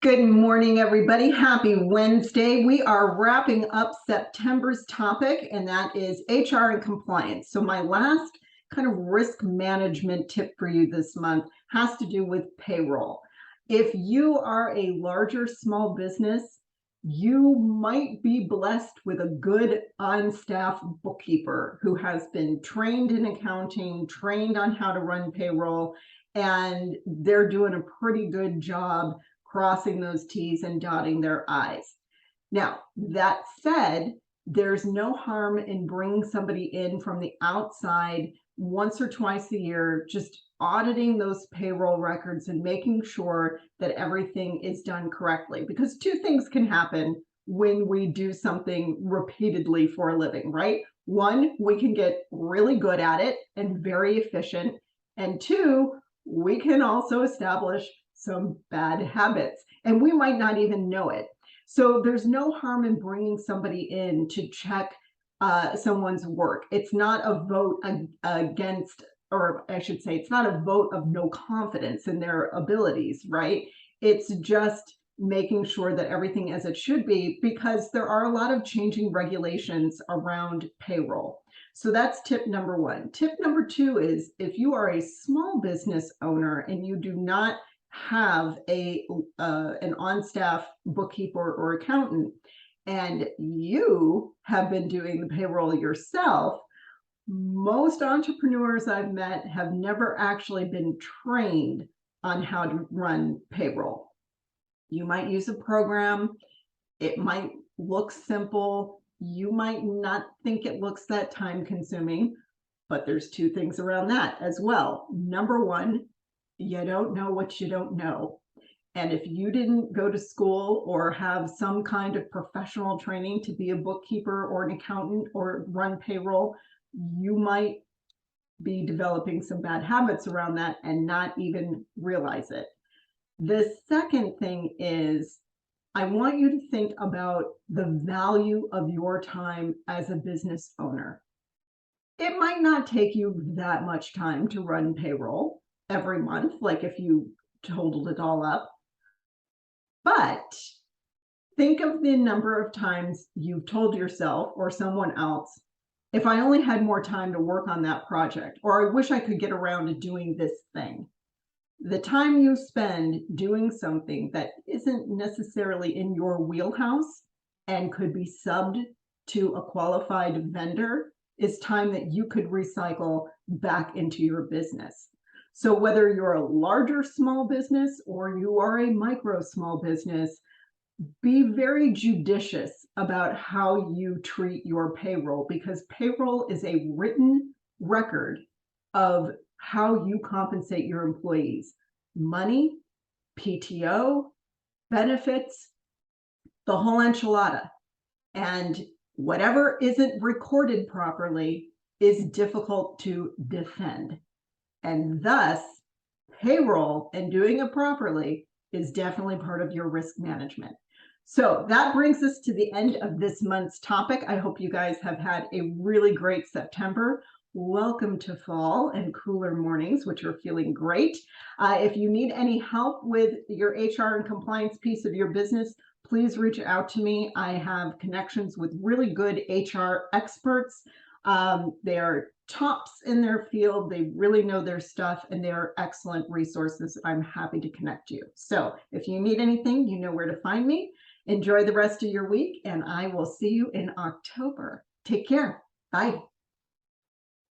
Good morning, everybody. Happy Wednesday. We are wrapping up September's topic, and that is HR and compliance. So my last kind of risk management tip for you this month has to do with payroll. If you are a larger small business, you might be blessed with a good on-staff bookkeeper who has been trained in accounting, trained on how to run payroll, and they're doing a pretty good job crossing those T's and dotting their I's. Now, that said, there's no harm in bringing somebody in from the outside once or twice a year, just auditing those payroll records and making sure that everything is done correctly. Because two things can happen when we do something repeatedly for a living, right? One, we can get really good at it and very efficient. And two, we can also establish some bad habits, and we might not even know it. So there's no harm in bringing somebody in to check someone's work. It's not a vote against, or I should say, it's not a vote of no confidence in their abilities, right? It's just making sure that everything as it should be, because there are a lot of changing regulations around payroll. So that's tip number one. Tip number two is, if you are a small business owner and you do not have an on-staff bookkeeper or accountant, and you have been doing the payroll yourself, most entrepreneurs I've met have never actually been trained on how to run payroll. You might use a program, it might look simple, you might not think it looks that time consuming, but there's two things around that as well. Number one, you don't know what you don't know. And if you didn't go to school or have some kind of professional training to be a bookkeeper or an accountant or run payroll, you might be developing some bad habits around that and not even realize it. The second thing is, I want you to think about the value of your time as a business owner. It might not take you that much time to run payroll every month, like if you totaled it all up. But think of the number of times you've told yourself or someone else, if I only had more time to work on that project, or I wish I could get around to doing this thing. The time you spend doing something that isn't necessarily in your wheelhouse and could be subbed to a qualified vendor is time that you could recycle back into your business. So whether you're a larger small business or you are a micro small business, be very judicious about how you treat your payroll, because payroll is a written record of how you compensate your employees. Money, PTO, benefits, the whole enchilada. And whatever isn't recorded properly is difficult to defend. And thus, payroll and doing it properly is definitely part of your risk management. So that brings us to the end of this month's topic. I hope you guys have had a really great September. Welcome to fall and cooler mornings, which are feeling great. If you need any help with your HR and compliance piece of your business, please reach out to me. I have connections with really good HR experts. They are tops in their field. They really know their stuff, and they are excellent resources. I'm happy to connect you. So if you need anything, you know where to find me. Enjoy the rest of your week, and I will see you in October. Take care. Bye.